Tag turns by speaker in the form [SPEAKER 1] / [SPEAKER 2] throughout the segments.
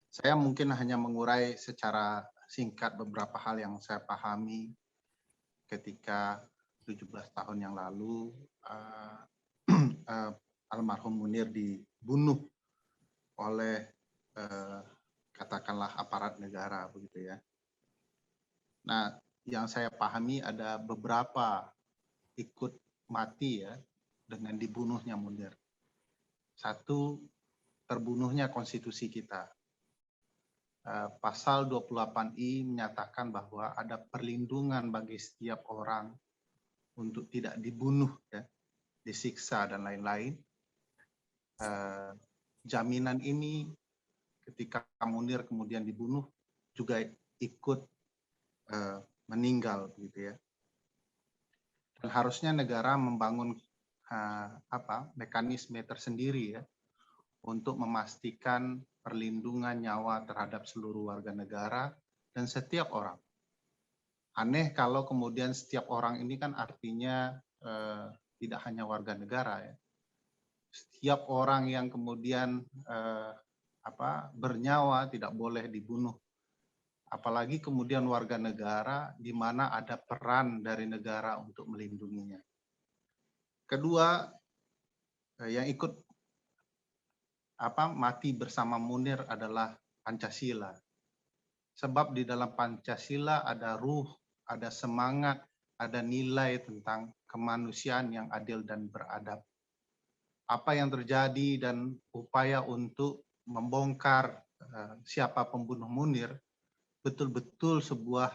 [SPEAKER 1] Saya mungkin hanya mengurai secara singkat beberapa hal yang saya pahami ketika 17 tahun yang lalu uh, almarhum Munir dibunuh oleh katakanlah aparat negara begitu ya. Nah, yang saya pahami ada beberapa ikut mati ya dengan dibunuhnya Munir. Satu, terbunuhnya konstitusi kita. Pasal 28I menyatakan bahwa ada perlindungan bagi setiap orang untuk tidak dibunuh, ya, disiksa dan lain-lain. Jaminan ini ketika Munir kemudian dibunuh juga ikut meninggal, gitu ya. Dan harusnya negara membangun mekanisme tersendiri ya untuk memastikan perlindungan nyawa terhadap seluruh warga negara dan setiap orang. Aneh kalau kemudian setiap orang ini kan artinya tidak hanya warga negara ya. Setiap orang yang kemudian bernyawa tidak boleh dibunuh. Apalagi kemudian warga negara di mana ada peran dari negara untuk melindunginya. Kedua, yang ikut mati bersama Munir adalah Pancasila. Sebab di dalam Pancasila ada ruh, ada semangat, ada nilai tentang kemanusiaan yang adil dan beradab. Apa yang terjadi dan upaya untuk membongkar siapa pembunuh Munir betul-betul sebuah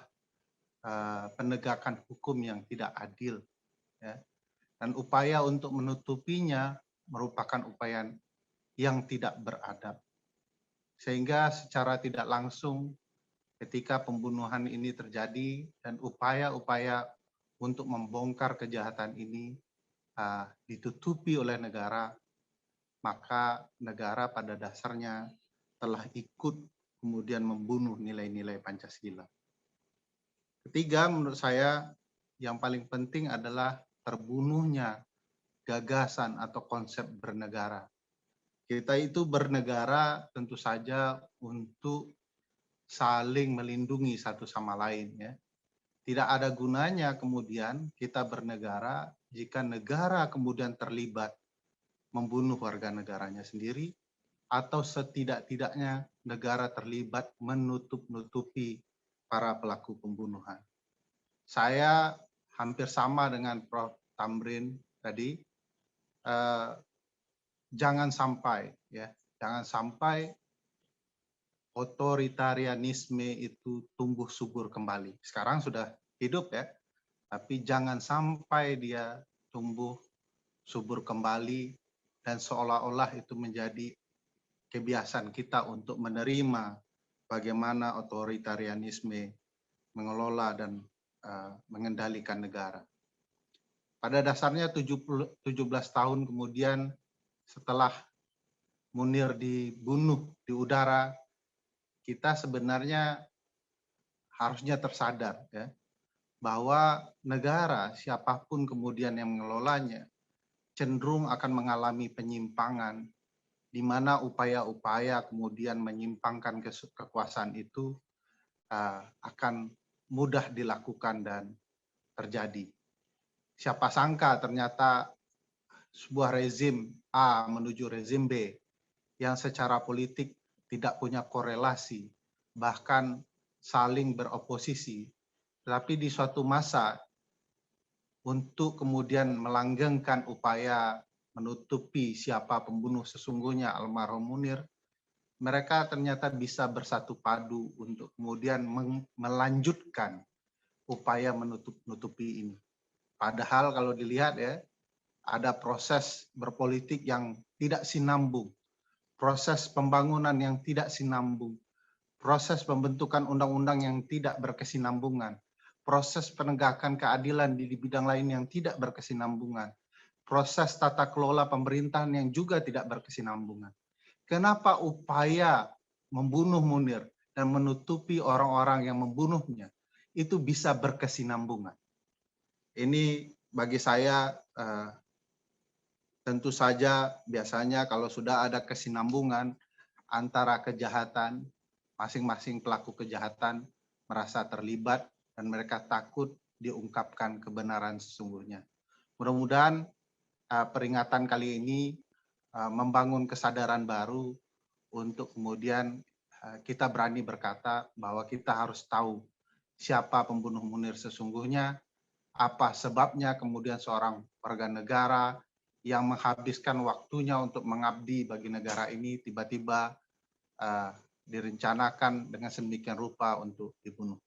[SPEAKER 1] penegakan hukum yang tidak adil, ya. Dan upaya untuk menutupinya merupakan upaya yang tidak beradab. Sehingga secara tidak langsung ketika pembunuhan ini terjadi dan upaya-upaya untuk membongkar kejahatan ini ditutupi oleh negara, maka negara pada dasarnya telah ikut kemudian membunuh nilai-nilai Pancasila. Ketiga, menurut saya yang paling penting adalah terbunuhnya gagasan atau konsep bernegara. Kita itu bernegara tentu saja untuk saling melindungi satu sama lain ya. Tidak ada gunanya kemudian kita bernegara jika negara kemudian terlibat membunuh warga negaranya sendiri atau setidak-tidaknya negara terlibat menutup-nutupi para pelaku pembunuhan. Saya hampir sama dengan Prof. Tamrin tadi, jangan sampai otoritarianisme itu tumbuh subur kembali. Sekarang sudah hidup ya, tapi jangan sampai dia tumbuh subur kembali dan seolah-olah itu menjadi kebiasaan kita untuk menerima bagaimana otoritarianisme mengelola dan mengendalikan negara. Pada dasarnya 17 tahun kemudian setelah Munir dibunuh di udara, kita sebenarnya harusnya tersadar ya, bahwa negara siapapun kemudian yang mengelolanya cenderung akan mengalami penyimpangan di mana upaya-upaya kemudian menyimpangkan kekuasaan itu akan mudah dilakukan dan terjadi. Siapa sangka ternyata sebuah rezim A menuju rezim B yang secara politik tidak punya korelasi, bahkan saling beroposisi, tetapi di suatu masa untuk kemudian melanggengkan upaya menutupi siapa pembunuh sesungguhnya almarhum Munir, mereka ternyata bisa bersatu padu untuk kemudian melanjutkan upaya menutupi ini. Padahal kalau dilihat ya, ada proses berpolitik yang tidak sinambung, proses pembangunan yang tidak sinambung, proses pembentukan undang-undang yang tidak berkesinambungan, proses penegakan keadilan di bidang lain yang tidak berkesinambungan, proses tata kelola pemerintahan yang juga tidak berkesinambungan. Kenapa upaya membunuh Munir dan menutupi orang-orang yang membunuhnya itu bisa berkesinambungan? Ini bagi saya tentu saja biasanya kalau sudah ada kesinambungan antara kejahatan masing-masing pelaku kejahatan merasa terlibat dan mereka takut diungkapkan kebenaran sesungguhnya. Mudah-mudahan peringatan kali ini membangun kesadaran baru untuk kemudian kita berani berkata bahwa kita harus tahu siapa pembunuh Munir sesungguhnya, apa sebabnya kemudian seorang warga negara yang menghabiskan waktunya untuk mengabdi bagi negara ini tiba-tiba direncanakan dengan sedemikian rupa untuk dibunuh.